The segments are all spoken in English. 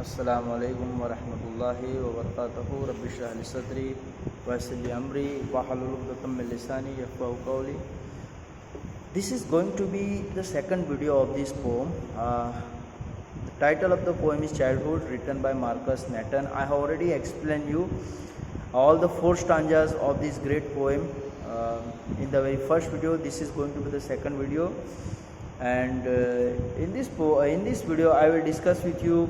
अस्सलामुअलैकुम वरहमतुल्लाहि वबरकातुहू रब्बि इश्रह ली सदरी वयस्सिर ली अमरी वहलुल उक़दतम मिन लिसानी यफ़क़हू क़ौली. This is going to be the second video of this poem. The title of the poem is Childhood, written by Marcus Nathan. I have already explained you all the 4 stanzas of this great poem in the very first video. This is going to be the second video, and in this video I will discuss with you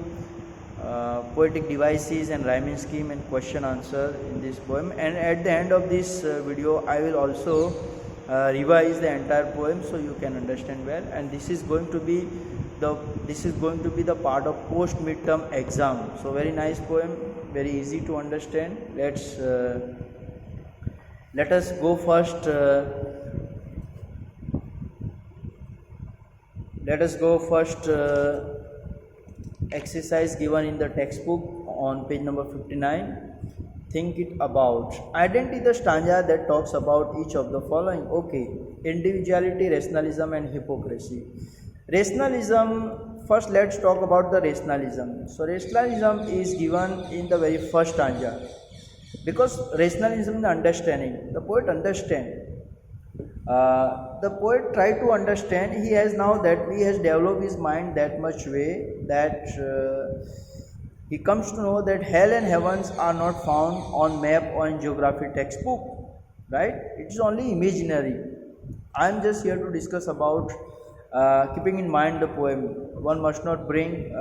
poetic devices and rhyming scheme and question answer in this poem, and at the end of this video I will also revise the entire poem so you can understand well. And this is going to be the part of post midterm exam. So very nice poem, very easy to understand. Let us go first. Exercise given in the textbook on page number 59. Think it about. Identify the stanza that talks about each of the following. Okay, individuality, rationalism and hypocrisy. Rationalism, first let's talk about the rationalism. So rationalism is given in the very first stanza, because rationalism is the understanding. The poet understands. The poet tried to understand. He has developed his mind that much way that he comes to know that hell and heavens are not found on map or in geography textbook, right? It is only imaginary. I am just here to discuss about keeping in mind the poem. One must not bring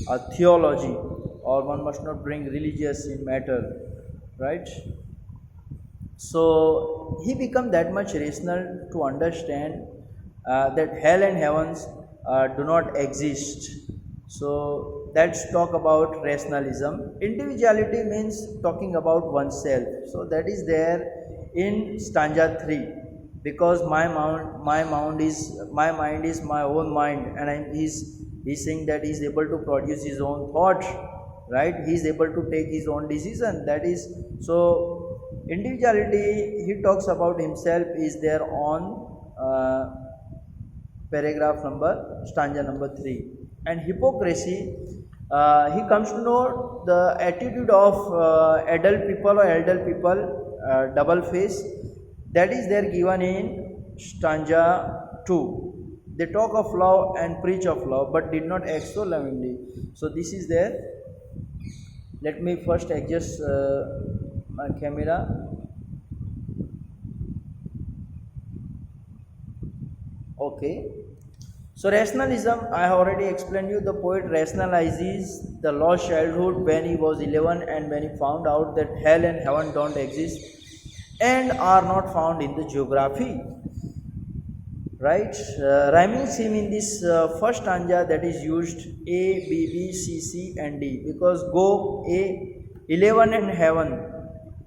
a theology, or one must not bring religious in matter, right? So he become that much rational to understand that hell and heavens do not exist. So let's talk about rationalism. Individuality means talking about oneself. So that is there in stanza 3, because my mind is my own mind, and he's saying that he's able to produce his own thought, right? He's able to take his own decision. That is so. Individuality, he talks about himself, is there on stanza number 3. And hypocrisy, he comes to know the attitude of adult people or elder people, double face. That is there given in stanza 2. They talk of love and preach of love, but did not act so lovingly. So this is there. Let me first adjust my camera. Okay. So rationalism, I have already explained you. The poet rationalizes the lost childhood when he was 11 and when he found out that hell and heaven don't exist and are not found in the geography, right? Rhyming scheme in this first stanza, that is used A, B, B, C, C and D, because go A, 11 and heaven,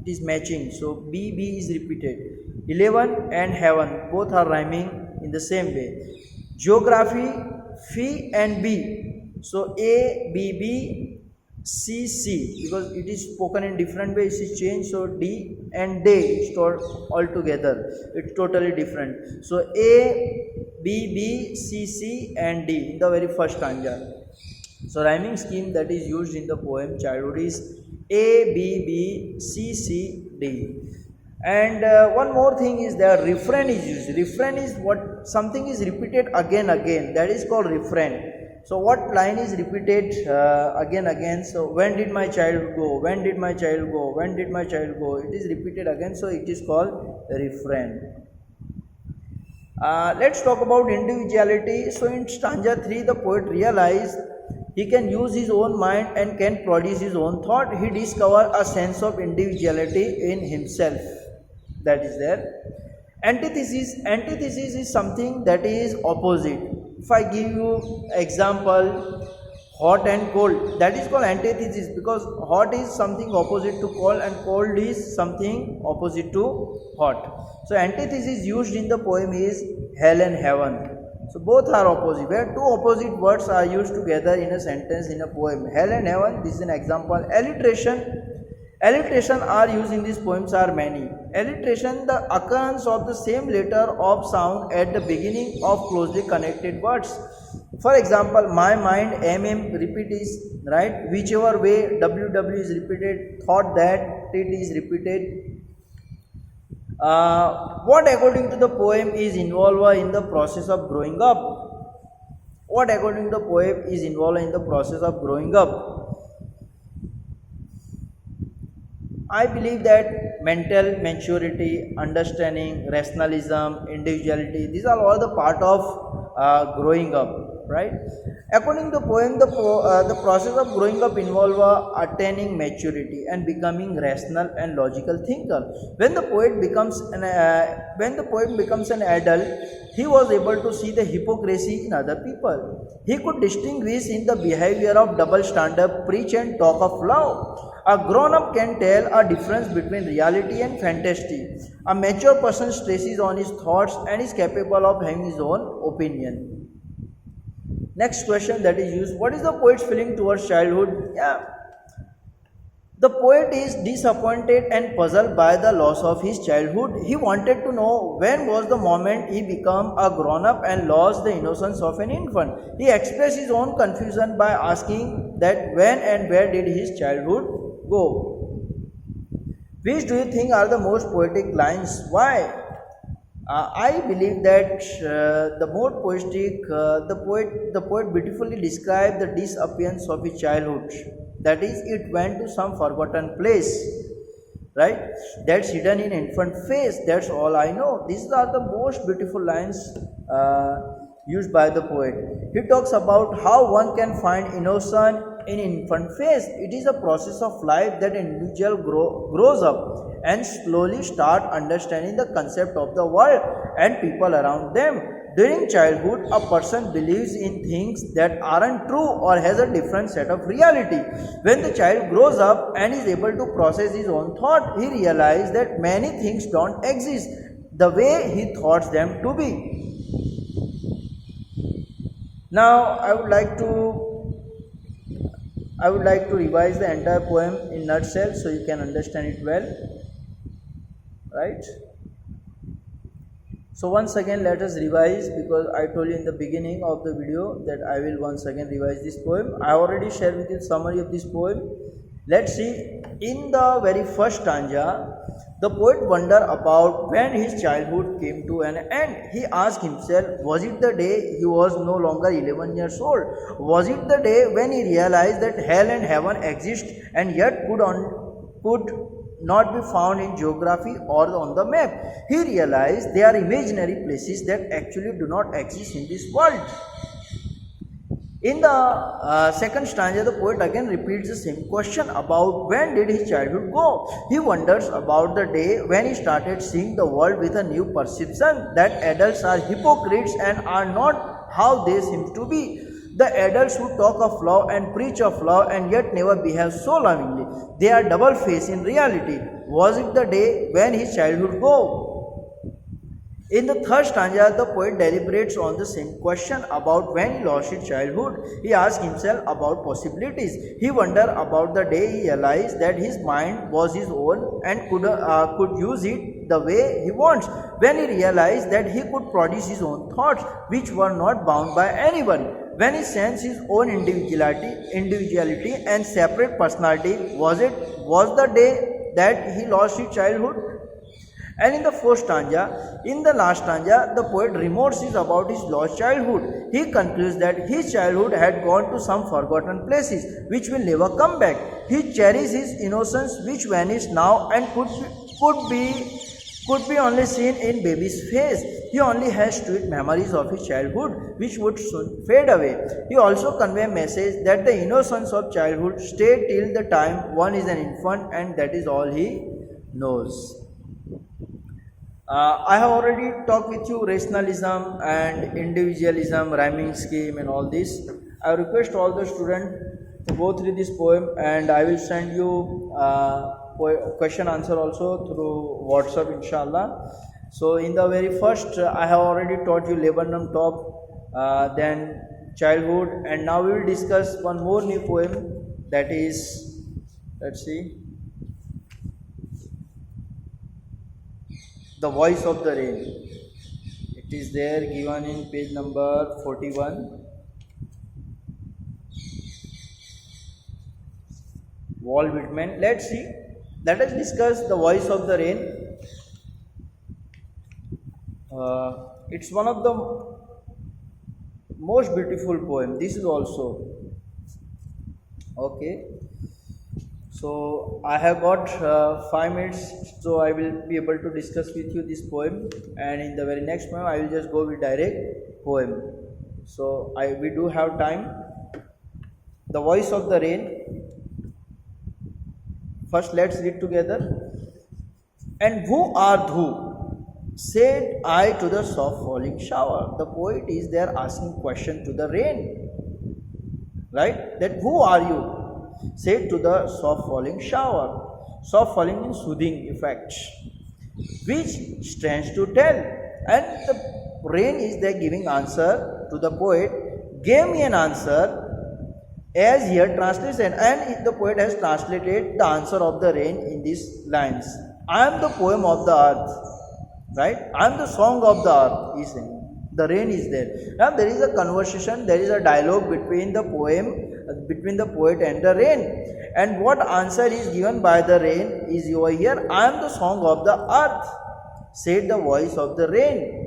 it is matching, so B, B is repeated. 11 and heaven both are rhyming in the same way. Geography, phi and B, so A, B, B, C, C, because it is spoken in different ways, it is changed, so D and they is all together, it's totally different. So A, B, B, C, C and D in the very first stanza. So rhyming scheme that is used in the poem Childhood is A, B, B, C, C, D. And one more thing is that refrain is used. Refrain is what something is repeated again, that is called refrain. So what line is repeated again? So when did my child go? When did my child go? When did my child go? It is repeated again, so it is called refrain. Let's talk about individuality. So in stanza 3, the poet realized he can use his own mind and can produce his own thought. He discovered a sense of individuality in himself. That is there. Antithesis is something that is opposite. If I give you example, hot and cold, that is called antithesis, because hot is something opposite to cold and cold is something opposite to hot. So antithesis used in the poem is hell and heaven. So both are opposite, where two opposite words are used together in a sentence in a poem. Hell and heaven, this is an example. Alliteration are used in these poems are many. Alliteration, the occurrence of the same letter of sound at the beginning of closely connected words. For example, my mind mm repeat is right, whichever way ww is repeated, thought that it is repeated. What according to the poem is involved in the process of growing up? What according to the poem is involved in the process of growing up? I believe that mental maturity, understanding, rationalism, individuality, these are all the part of growing up, right? According to the poem, the process of growing up involve attaining maturity and becoming rational and logical thinker. When the poet becomes an adult, he was able to see the hypocrisy in other people. He could distinguish in the behavior of double standard, preach and talk of love. A grown-up can tell a difference between reality and fantasy. A mature person stresses on his thoughts and is capable of having his own opinion. Next question that is used, what is the poet's feeling towards childhood? Yeah. The poet is disappointed and puzzled by the loss of his childhood. He wanted to know when was the moment he became a grown-up and lost the innocence of an infant. He expressed his own confusion by asking that when and where did his childhood go? Which do you think are the most poetic lines? Why? I believe that the more poetic, the poet beautifully described the disappearance of his childhood. That is, it went to some forgotten place, right? That's hidden in infant face. That's all I know. These are the most beautiful lines used by the poet. He talks about how one can find innocence in infant face. It is a process of life that an individual grows up and slowly start understanding the concept of the world and people around them. During childhood, a person believes in things that aren't true or has a different set of reality. When the child grows up and is able to process his own thought, he realizes that many things don't exist the way he thought them to be. Now, I would like to revise the entire poem in nutshell so you can understand it well, right? So once again let us revise, because I told you in the beginning of the video that I will once again revise this poem. I already shared with you summary of this poem. Let's see, in the very first stanza, the poet wondered about when his childhood came to an end. He asked himself, was it the day he was no longer 11 years old? Was it the day when he realized that hell and heaven exist and yet could not be found in geography or on the map? He realized they are imaginary places that actually do not exist in this world. In the second stanza, the poet again repeats the same question about when did his childhood go. He wonders about the day when he started seeing the world with a new perception, that adults are hypocrites and are not how they seem to be. The adults who talk of love and preach of love and yet never behave so lovingly, they are double-faced in reality. Was it the day when his childhood go? In the third stanza, the poet deliberates on the same question about when he lost his childhood. He asks himself about possibilities. He wonders about the day he realized that his mind was his own and could use it the way he wants. When he realized that he could produce his own thoughts, which were not bound by anyone. When he sensed his own individuality and separate personality, was the day that he lost his childhood? And in the fourth stanza, in the last stanza, the poet remorses about his lost childhood. He concludes that his childhood had gone to some forgotten places which will never come back. He cherishes his innocence which vanished now and could be only seen in baby's face. He only has sweet memories of his childhood which would soon fade away. He also conveys a message that the innocence of childhood stays till the time one is an infant, and that is all he knows. I have already talked with you rationalism and individualism, rhyming scheme and all this. I request all the students to go through this poem, and I will send you question answer also through WhatsApp, inshallah. So in the very first, I have already taught you laburnum top, then childhood, and now we will discuss one more new poem, that is, let's see, The Voice of the Rain. It is there given in page number 41. Walt Whitman. Let's see. Let us discuss the voice of the rain. It's one of the most beautiful poem. This is also okay. So I have got 5 minutes, so I will be able to discuss with you this poem, and in the very next poem I will just go with direct poem. So we do have time. The voice of the rain. First, let's read together. And who art thou? Said I to the soft falling shower. The poet is there asking question to the rain. Right? That who are you? Said to the soft falling shower. Soft falling means soothing effect. Which stands to tell. And the rain is there giving answer to the poet. Gave me an answer as here translation, and the poet has translated the answer of the rain in these lines. I am the poem of the earth. Right? I am the song of the earth, he is saying. The rain is there. Now there is a conversation, there is a dialogue between the poem, between the poet and the rain. And what answer is given by the rain is over here. I am the song of the earth, said the voice of the rain.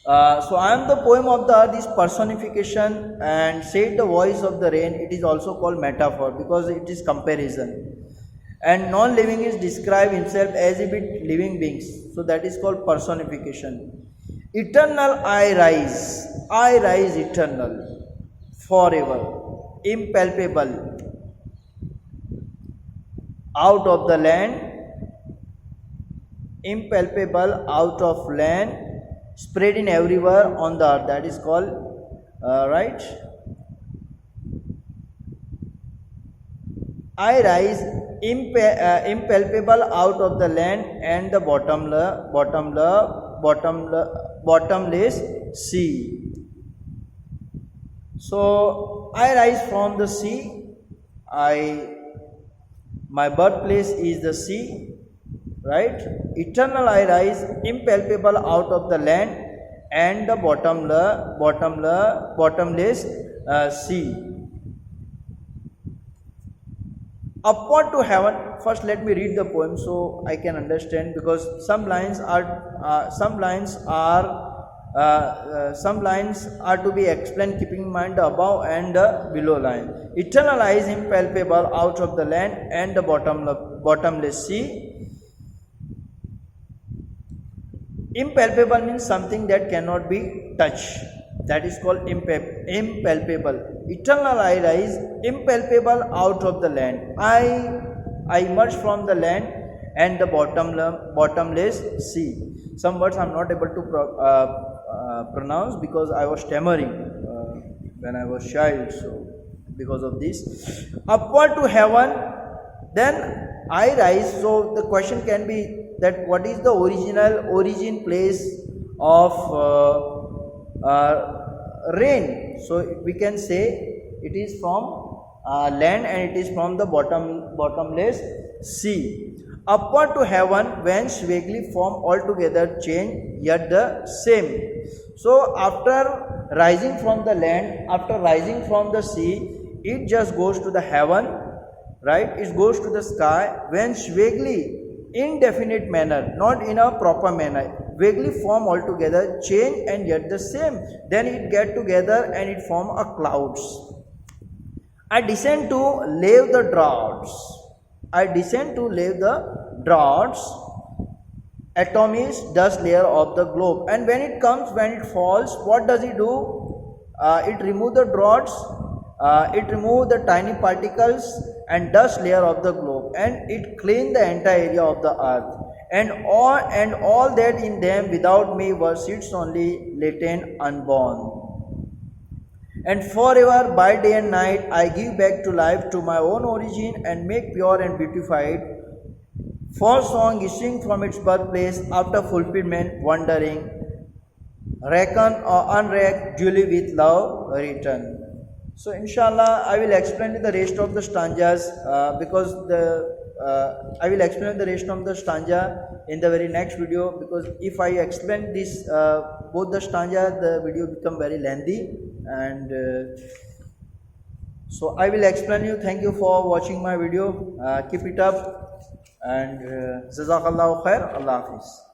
So I am the poem of the earth is personification, and said the voice of the rain, it is also called metaphor because it is comparison. And non-living is describe himself as if it living beings, so that is called personification. Eternal I rise eternal, forever, impalpable, out of the land, impalpable, out of land, spreading everywhere on the earth, that is called right. I rise impalpable out of the land and the bottomless sea. So I rise from the sea. My birthplace is the sea, right? Eternal I rise, impalpable out of the land and the bottomless sea. Upward to heaven. First, let me read the poem so I can understand, because some lines are to be explained keeping in mind the above and the below line. Eternal I is impalpable out of the land and the bottomless sea. Impalpable means something that cannot be touched. That is called impalpable. Eternal I rise, impalpable out of the land. I emerge from the land and the bottomless sea. Some words I am not able to pronounce because I was stammering when I was child. So because of this, upward to heaven, then I rise. So the question can be that what is the origin place of rain? So we can say it is from land and it is from the bottomless sea. Upward to heaven, whence vaguely form altogether change, yet the same. So after rising from the land, after rising from the sea, it just goes to the heaven, right? It goes to the sky, whence vaguely, indefinite manner, not in a proper manner, vaguely form altogether, change and yet the same. Then it get together and it form a clouds. I descend to lave the droughts. I descend to lave the droughts, atomies, dust layer of the globe. And when it comes, when it falls, what does it do? It remove the droughts, it remove the tiny particles and dust layer of the globe, and it clean the entire area of the earth. And all that in them without me were seeds only, latent, unborn. And forever, by day and night, I give back to life to my own origin and make pure and beautified. For song issuing from its birthplace after fulfillment, wandering, reckon or unreck, duly with love return. So inshallah, I will explain the rest of the stanzas because I will explain the rest of the stanza in the very next video, because if I explain this both the stanza, the video become very lengthy. And So I will explain you. Thank you for watching my video. Keep it up and Jazakallahu khair. Allah Hafiz.